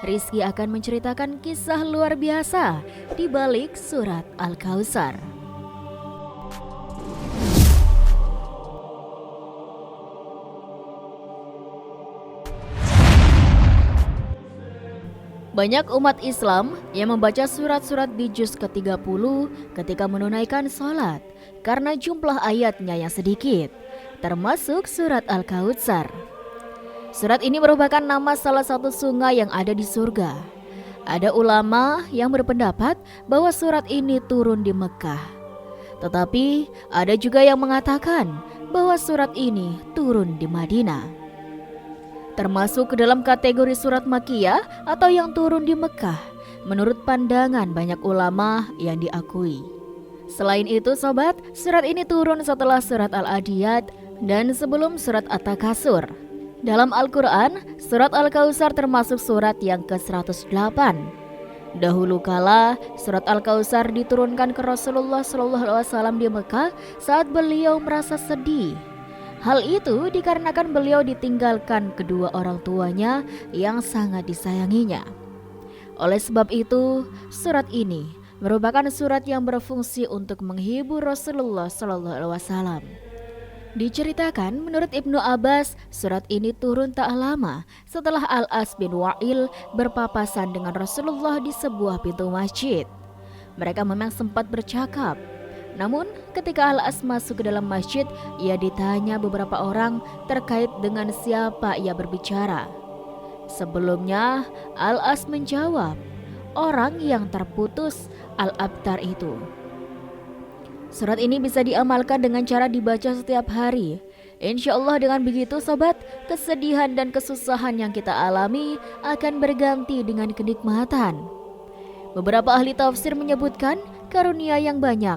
Rizky akan menceritakan kisah luar biasa di balik surat Al-Kautsar. Banyak umat Islam yang membaca surat-surat di juz ke-30 ketika menunaikan sholat karena jumlah ayatnya yang sedikit, termasuk surat Al-Kautsar. Surat ini merupakan nama salah satu sungai yang ada di surga. Ada ulama yang berpendapat bahwa surat ini turun di Mekah. Tetapi ada juga yang mengatakan bahwa surat ini turun di Madinah. Termasuk ke dalam kategori surat Makkiyah atau yang turun di Mekah, menurut pandangan banyak ulama yang diakui. Selain itu sobat, surat ini turun setelah surat Al-Adiyat dan sebelum surat At-Takasur. Dalam Al-Quran, surat Al-Kautsar termasuk surat yang ke-108. Dahulu kala, surat Al-Kautsar diturunkan ke Rasulullah SAW di Mekah saat beliau merasa sedih. Hal itu dikarenakan beliau ditinggalkan kedua orang tuanya yang sangat disayanginya. Oleh sebab itu, surat ini merupakan surat yang berfungsi untuk menghibur Rasulullah SAW. Diceritakan menurut Ibnu Abbas, surat ini turun tak lama setelah Al-As bin Wa'il berpapasan dengan Rasulullah di sebuah pintu masjid. Mereka memang sempat bercakap. Namun ketika Al-As masuk ke dalam masjid, ia ditanya beberapa orang terkait dengan siapa ia berbicara. Sebelumnya Al-As menjawab, orang yang terputus Al-Abtar itu. Surat ini bisa diamalkan dengan cara dibaca setiap hari. Insya Allah dengan begitu sobat, kesedihan dan kesusahan yang kita alami akan berganti dengan kenikmatan. Beberapa ahli tafsir menyebutkan karunia yang banyak.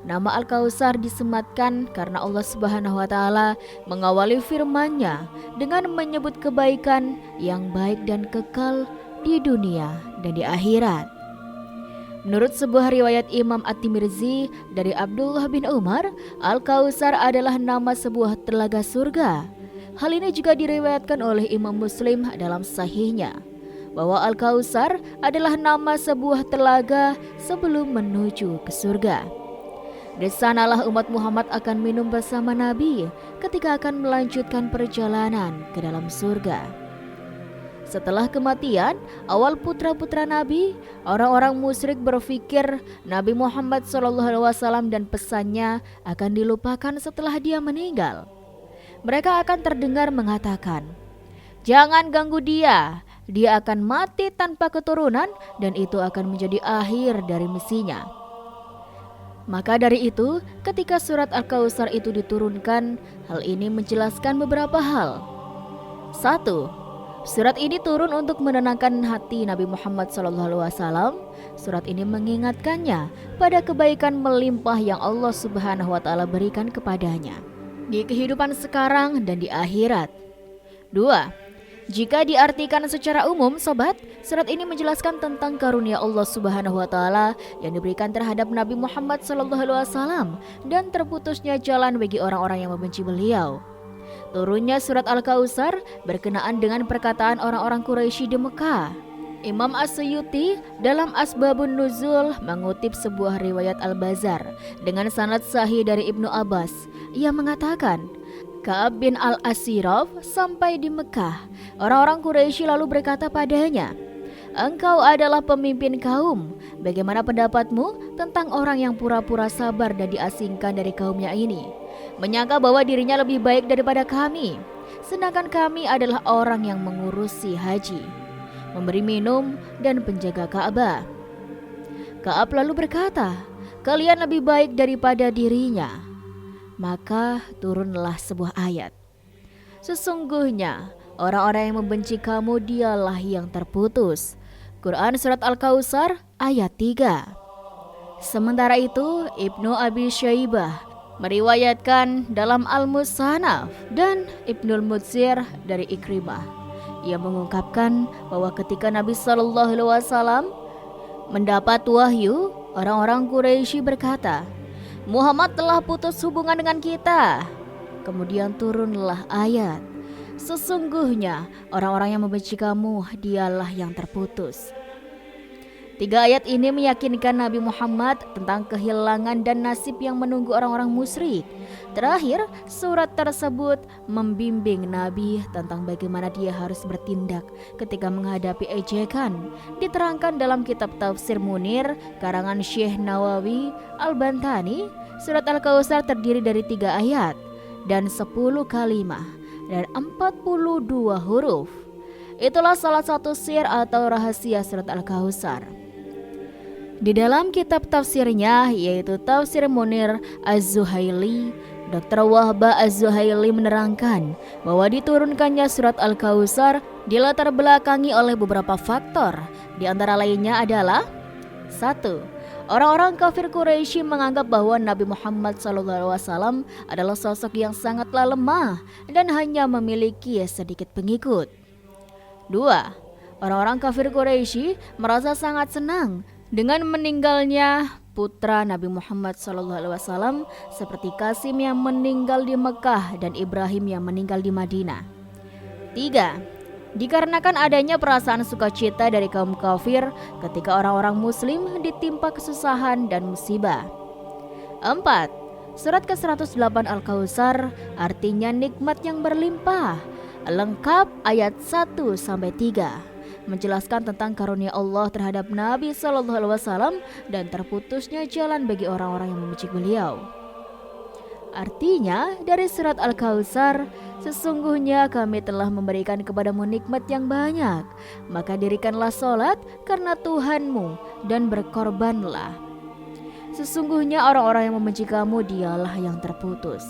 Nama Al-Kautsar disematkan karena Allah Subhanahu wa Ta'ala mengawali firman-Nya dengan menyebut kebaikan yang baik dan kekal di dunia dan di akhirat. Menurut sebuah riwayat Imam At-Tirmizi dari Abdullah bin Umar, Al-Kautsar adalah nama sebuah telaga surga. Hal ini juga diriwayatkan oleh Imam Muslim dalam sahihnya, bahwa Al-Kautsar adalah nama sebuah telaga sebelum menuju ke surga. Di sanalah umat Muhammad akan minum bersama Nabi ketika akan melanjutkan perjalanan ke dalam surga. Setelah kematian awal putra-putra Nabi, orang-orang musyrik berpikir Nabi Muhammad SAW dan pesannya akan dilupakan setelah dia meninggal. Mereka akan terdengar mengatakan, "Jangan ganggu dia, dia akan mati tanpa keturunan dan itu akan menjadi akhir dari misinya." Maka dari itu, ketika surat Al-Kautsar itu diturunkan, hal ini menjelaskan beberapa hal. 1. Surat ini turun untuk menenangkan hati Nabi Muhammad SAW. Surat ini mengingatkannya pada kebaikan melimpah yang Allah Subhanahu wa Ta'ala berikan kepadanya di kehidupan sekarang dan di akhirat. 2. Jika diartikan secara umum, sobat, surat ini menjelaskan tentang karunia Allah Subhanahu wa Ta'ala yang diberikan terhadap Nabi Muhammad SAW dan terputusnya jalan bagi orang-orang yang membenci beliau. Turunnya surat Al-Kautsar berkenaan dengan perkataan orang-orang Quraisy di Mekah. Imam As-Suyuti dalam Asbabun Nuzul mengutip sebuah riwayat Al-Bazar dengan sanad sahih dari Ibnu Abbas. Ia mengatakan, Ka'ab bin Al-Asiraf sampai di Mekah. Orang-orang Quraisy lalu berkata padanya, "Engkau adalah pemimpin kaum. Bagaimana pendapatmu tentang orang yang pura-pura sabar dan diasingkan dari kaumnya ini? Menyangka bahwa dirinya lebih baik daripada kami. Sedangkan kami adalah orang yang mengurusi haji, memberi minum dan penjaga Ka'bah." Ka'ab lalu berkata, "Kalian lebih baik daripada dirinya." Maka turunlah sebuah ayat, "Sesungguhnya orang-orang yang membenci kamu dialah yang terputus." Quran Surat Al-Kautsar ayat 3. Sementara itu Ibnu Abi Syaibah meriwayatkan dalam Al-Musannaf dan Ibnul Mutsir dari Ikrimah. Ia mengungkapkan bahwa ketika Nabi SAW mendapat wahyu, orang-orang Quraisy berkata, "Muhammad telah putus hubungan dengan kita." Kemudian turunlah ayat, Sesungguhnya orang-orang yang membenci kamu dialah yang terputus. 3 ayat ini meyakinkan Nabi Muhammad tentang kehilangan dan nasib yang menunggu orang-orang musyrik. Terakhir, surat tersebut membimbing Nabi tentang bagaimana dia harus bertindak ketika menghadapi ejekan. Diterangkan dalam kitab Tafsir Munir karangan Syekh Nawawi Al-Bantani, surat Al-Kautsar terdiri dari 3 ayat dan 10 kalimah dan 42 huruf. Itulah salah satu sir atau rahasia surat Al-Kautsar. Di dalam kitab tafsirnya yaitu Tafsir Munir Az-Zuhaili, Dr. Wahbah Az-Zuhaili menerangkan bahwa diturunkannya surat Al-Kautsar dilatar belakangi oleh beberapa faktor. Di antara lainnya adalah 1. Orang-orang kafir Quraisy menganggap bahwa Nabi Muhammad SAW adalah sosok yang sangatlah lemah dan hanya memiliki sedikit pengikut. 2. Orang-orang kafir Quraisy merasa sangat senang dengan meninggalnya putra Nabi Muhammad SAW seperti Qasim yang meninggal di Mekah dan Ibrahim yang meninggal di Madinah. 3. Dikarenakan adanya perasaan sukacita dari kaum kafir ketika orang-orang muslim ditimpa kesusahan dan musibah. 4. Surat ke-108 Al-Kautsar artinya nikmat yang berlimpah, lengkap ayat 1-3. Menjelaskan tentang karunia Allah terhadap Nabi SAW dan terputusnya jalan bagi orang-orang yang membenci beliau. Artinya dari surat Al-Kautsar, sesungguhnya kami telah memberikan kepadamu nikmat yang banyak, maka dirikanlah sholat karena Tuhanmu dan berkorbanlah. Sesungguhnya orang-orang yang membenci kamu dialah yang terputus.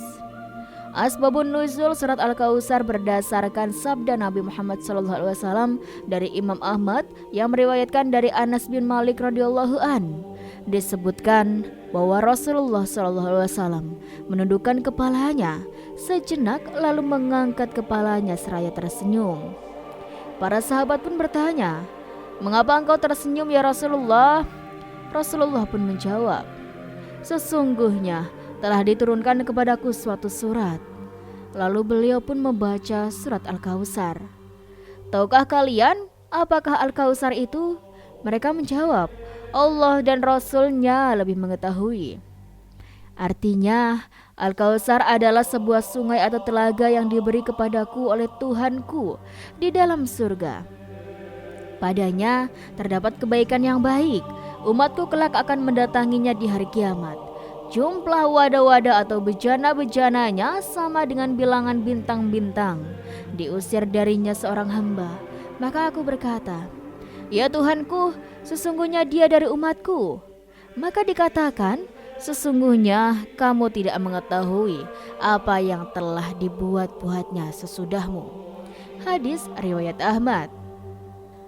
Asbabun nuzul surat Al-Kautsar berdasarkan sabda Nabi Muhammad SAW dari Imam Ahmad yang meriwayatkan dari Anas bin Malik radhiyallahu an. Disebutkan bahwa Rasulullah SAW menundukkan kepalanya sejenak lalu mengangkat kepalanya seraya tersenyum. Para sahabat pun bertanya, "Mengapa engkau tersenyum ya Rasulullah?" Rasulullah pun menjawab, "Sesungguhnya telah diturunkan kepadaku suatu surat." Lalu beliau pun membaca surat Al-Kautsar. "Tahukah kalian apakah Al-Kautsar itu?" Mereka menjawab, "Allah dan Rasul-Nya lebih mengetahui." Artinya, Al-Kautsar adalah sebuah sungai atau telaga yang diberi kepadaku oleh Tuhanku di dalam surga. Padanya terdapat kebaikan yang baik. Umatku kelak akan mendatanginya di hari kiamat. Jumlah wadah-wadah atau bejana-bejananya sama dengan bilangan bintang-bintang. Diusir darinya seorang hamba. Maka aku berkata, "Ya Tuhanku, sesungguhnya dia dari umatku." Maka dikatakan, "Sesungguhnya kamu tidak mengetahui apa yang telah dibuat-buatnya sesudahmu." Hadis riwayat Ahmad.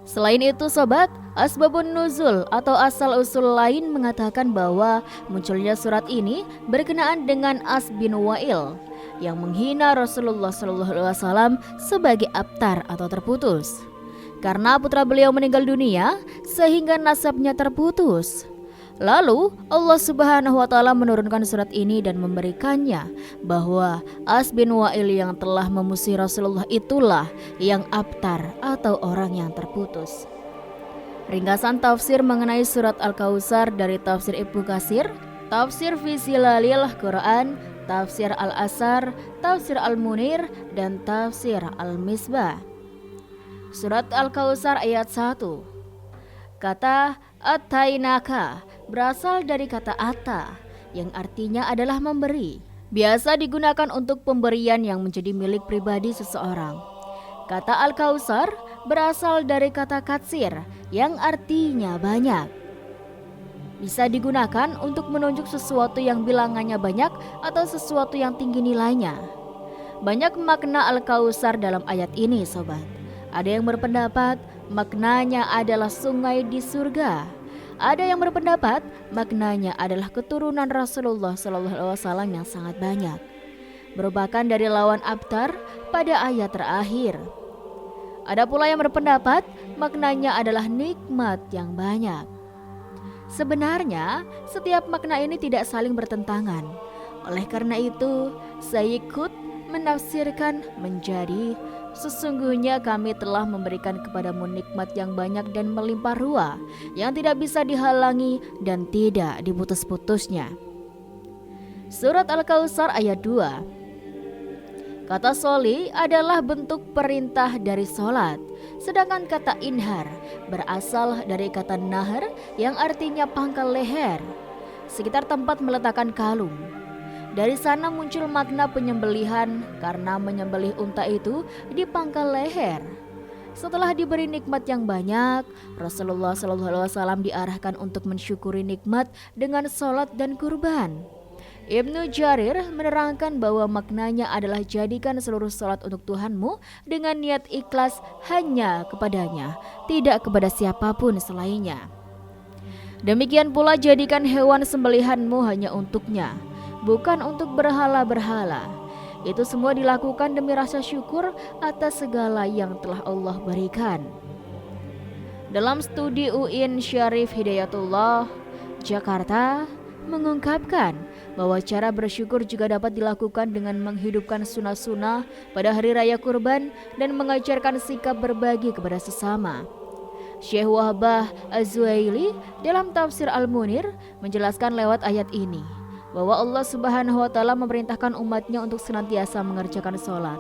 Selain itu sobat, asbabun nuzul atau asal-usul lain mengatakan bahwa munculnya surat ini berkenaan dengan As bin Wa'il yang menghina Rasulullah SAW sebagai abtar atau terputus. Karena putra beliau meninggal dunia sehingga nasabnya terputus. Lalu Allah Subhanahu wa Ta'ala menurunkan surat ini dan memberikannya bahwa As bin Wa'il yang telah memusuhi Rasulullah itulah yang abtar atau orang yang terputus. Ringkasan tafsir mengenai surat Al-Kautsar dari tafsir Ibnu Katsir, tafsir fi Zilalil Quran, tafsir Al-Asar, tafsir Al-Munir, dan tafsir Al-Misbah. Surat Al-Kautsar ayat 1. Kata Atainaka berasal dari kata ata yang artinya adalah memberi. Biasa digunakan untuk pemberian yang menjadi milik pribadi seseorang. Kata Al-Kautsar berasal dari kata katsir yang artinya banyak. Bisa digunakan untuk menunjuk sesuatu yang bilangannya banyak atau sesuatu yang tinggi nilainya. Banyak makna Al-Kautsar dalam ayat ini sobat. Ada yang berpendapat maknanya adalah sungai di surga. Ada yang berpendapat maknanya adalah keturunan Rasulullah SAW yang sangat banyak, merupakan dari lawan abtar pada ayat terakhir. Ada pula yang berpendapat maknanya adalah nikmat yang banyak. Sebenarnya setiap makna ini tidak saling bertentangan. Oleh karena itu, Sayyid Qutb menafsirkan menjadi Sesungguhnya kami telah memberikan kepadamu nikmat yang banyak dan melimpah ruah, yang tidak bisa dihalangi dan tidak diputus-putusnya. Surat Al-Kautsar ayat 2. Kata soli adalah bentuk perintah dari solat, sedangkan kata inhar berasal dari kata nahar yang artinya pangkal leher, sekitar tempat meletakkan kalung. Dari sana muncul makna penyembelihan karena menyembelih unta itu di pangkal leher. Setelah diberi nikmat yang banyak, Rasulullah SAW diarahkan untuk mensyukuri nikmat dengan sholat dan kurban. Ibnu Jarir menerangkan bahwa maknanya adalah jadikan seluruh sholat untuk Tuhanmu dengan niat ikhlas hanya kepadanya, tidak kepada siapapun selainnya. Demikian pula jadikan hewan sembelihanmu hanya untuknya, bukan untuk berhala-berhala. Itu semua dilakukan demi rasa syukur atas segala yang telah Allah berikan. Dalam studi UIN Syarif Hidayatullah, Jakarta, mengungkapkan bahwa cara bersyukur juga dapat dilakukan dengan menghidupkan sunnah-sunnah pada hari raya kurban dan mengajarkan sikap berbagi kepada sesama. Syekh Wahbah Az-Zuhaili dalam tafsir Al-Munir menjelaskan lewat ayat ini bahwa Allah Subhanahu wa Ta'ala memerintahkan umatnya untuk senantiasa mengerjakan sholat.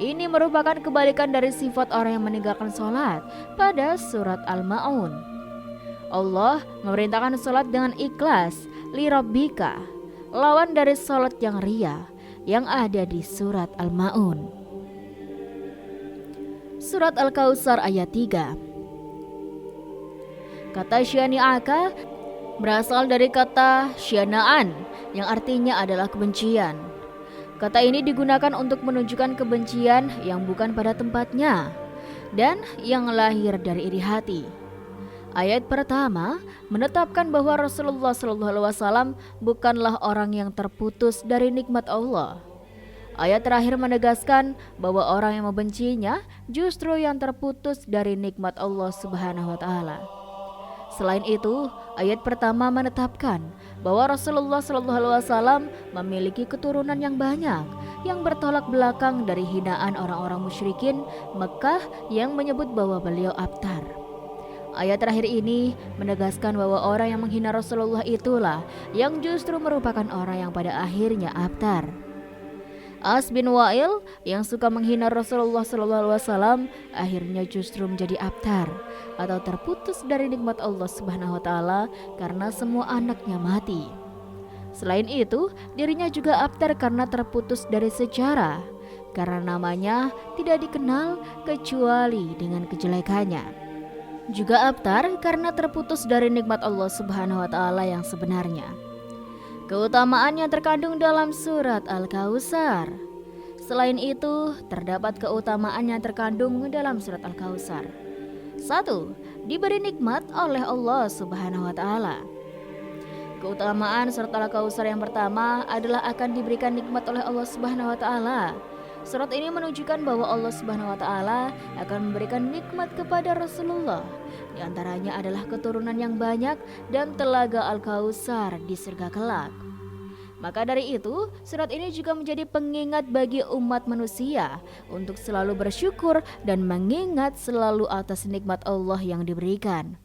Ini merupakan kebalikan dari sifat orang yang meninggalkan sholat pada surat Al-Ma'un. Allah memerintahkan sholat dengan ikhlas, li rabbika, lawan dari sholat yang riya yang ada di surat Al-Ma'un. Surat Al-Kautsar ayat 3. Kata syani'aka berasal dari kata syana'an yang artinya adalah kebencian. Kata ini digunakan untuk menunjukkan kebencian yang bukan pada tempatnya dan yang lahir dari iri hati. Ayat pertama menetapkan bahwa Rasulullah SAW bukanlah orang yang terputus dari nikmat Allah. Ayat terakhir menegaskan bahwa orang yang membencinya justru yang terputus dari nikmat Allah Subhanahu wa Ta'ala. Selain itu, ayat pertama menetapkan bahwa Rasulullah SAW memiliki keturunan yang banyak yang bertolak belakang dari hinaan orang-orang musyrikin Mekah yang menyebut bahwa beliau abtar. Ayat terakhir ini menegaskan bahwa orang yang menghina Rasulullah itulah yang justru merupakan orang yang pada akhirnya abtar. As bin Wa'il yang suka menghina Rasulullah SAW akhirnya justru menjadi abtar atau terputus dari nikmat Allah Subhanahu wa Ta'ala karena semua anaknya mati. Selain itu, dirinya juga abtar karena terputus dari sejarah, karena namanya tidak dikenal kecuali dengan kejelekannya. Juga abtar karena terputus dari nikmat Allah Subhanahu wa Ta'ala yang sebenarnya. Keutamaan yang terkandung dalam surat Al-Kautsar. Selain itu, terdapat keutamaan yang terkandung dalam surat Al-Kautsar. 1. Diberi nikmat oleh Allah Subhanahu wa Ta'ala. Keutamaan surat Al-Kautsar yang pertama adalah akan diberikan nikmat oleh Allah Subhanahu wa Ta'ala. Surat ini menunjukkan bahwa Allah Subhanahu wa Ta'ala akan memberikan nikmat kepada Rasulullah. Di antaranya adalah keturunan yang banyak dan telaga Al-Kautsar di surga kelak. Maka dari itu, surat ini juga menjadi pengingat bagi umat manusia untuk selalu bersyukur dan mengingat selalu atas nikmat Allah yang diberikan.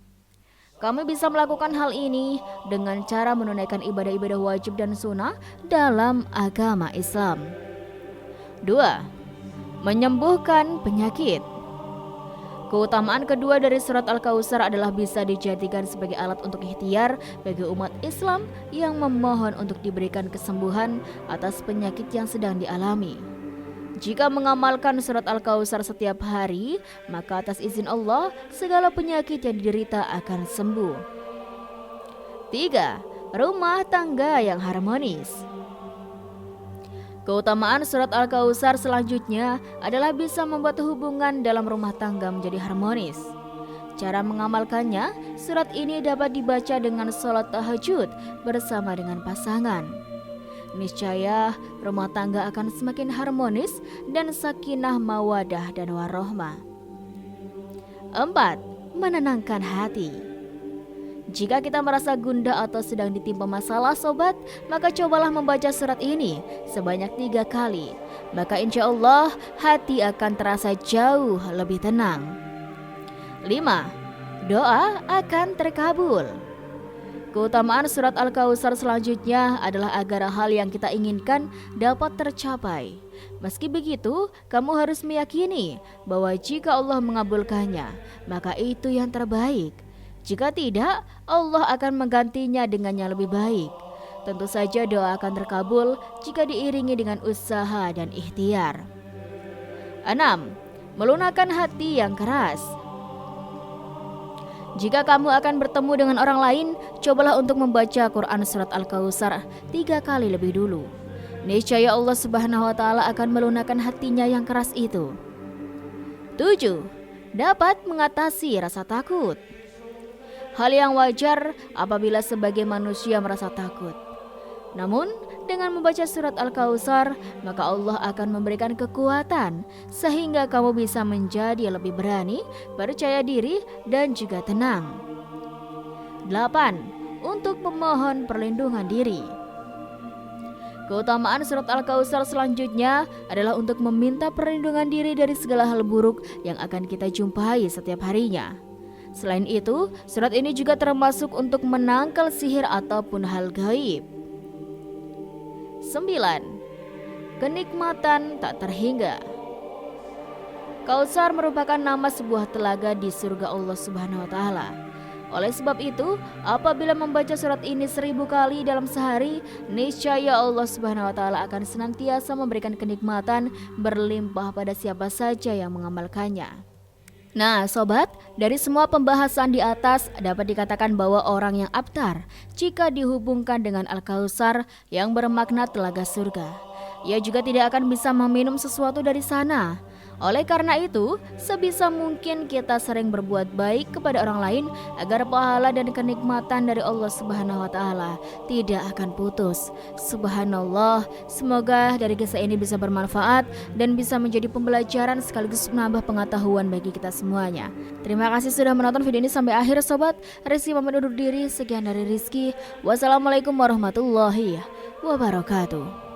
Kami bisa melakukan hal ini dengan cara menunaikan ibadah-ibadah wajib dan sunnah dalam agama Islam. 2. Menyembuhkan penyakit. Keutamaan kedua dari surat Al-Kautsar adalah bisa dijadikan sebagai alat untuk ikhtiar bagi umat Islam yang memohon untuk diberikan kesembuhan atas penyakit yang sedang dialami. Jika mengamalkan surat Al-Kautsar setiap hari, maka atas izin Allah, segala penyakit yang diderita akan sembuh. 3. Rumah tangga yang harmonis. Keutamaan surat Al-Kautsar selanjutnya adalah bisa membuat hubungan dalam rumah tangga menjadi harmonis. Cara mengamalkannya, surat ini dapat dibaca dengan sholat tahajud bersama dengan pasangan. Niscaya rumah tangga akan semakin harmonis dan sakinah mawadah dan warohmah. 4. Menenangkan hati. Jika kita merasa gundah atau sedang ditimpa masalah sobat, maka cobalah membaca surat ini sebanyak 3 kali. Maka insya Allah hati akan terasa jauh lebih tenang. 5. Doa akan terkabul. Keutamaan surat Al-Kautsar selanjutnya adalah agar hal yang kita inginkan dapat tercapai. Meski begitu, kamu harus meyakini bahwa jika Allah mengabulkannya, maka itu yang terbaik. Jika tidak, Allah akan menggantinya dengan yang lebih baik. Tentu saja doa akan terkabul jika diiringi dengan usaha dan ikhtiar. 6. Melunakkan hati yang keras. Jika kamu akan bertemu dengan orang lain, cobalah untuk membaca Quran surat Al-Kautsar 3 kali lebih dulu. Niscaya Allah Subhanahu wa Ta'ala akan melunakkan hatinya yang keras itu. 7. Dapat mengatasi rasa takut. Hal yang wajar apabila sebagai manusia merasa takut. Namun, dengan membaca surat Al-Kautsar, maka Allah akan memberikan kekuatan sehingga kamu bisa menjadi lebih berani, percaya diri, dan juga tenang. 8. Untuk memohon perlindungan diri. Keutamaan surat Al-Kautsar selanjutnya adalah untuk meminta perlindungan diri dari segala hal buruk yang akan kita jumpai setiap harinya. Selain itu, surat ini juga termasuk untuk menangkal sihir ataupun hal gaib. 9. Kenikmatan tak terhingga. Kautsar merupakan nama sebuah telaga di surga Allah Subhanahu wa Ta'ala. Oleh sebab itu, apabila membaca surat ini 1000 kali dalam sehari, niscaya Allah Subhanahu wa Ta'ala akan senantiasa memberikan kenikmatan berlimpah pada siapa saja yang mengamalkannya. Nah sobat, dari semua pembahasan di atas dapat dikatakan bahwa orang yang abtar jika dihubungkan dengan Al-Kautsar yang bermakna telaga surga, ia juga tidak akan bisa meminum sesuatu dari sana. Oleh karena itu, sebisa mungkin kita sering berbuat baik kepada orang lain agar pahala dan kenikmatan dari Allah Subhanahu wa Ta'ala tidak akan putus. Subhanallah, semoga dari kisah ini bisa bermanfaat dan bisa menjadi pembelajaran sekaligus menambah pengetahuan bagi kita semuanya. Terima kasih sudah menonton video ini sampai akhir sobat. Rizky pamit undur diri, sekian dari Rizky. Wassalamualaikum warahmatullahi wabarakatuh.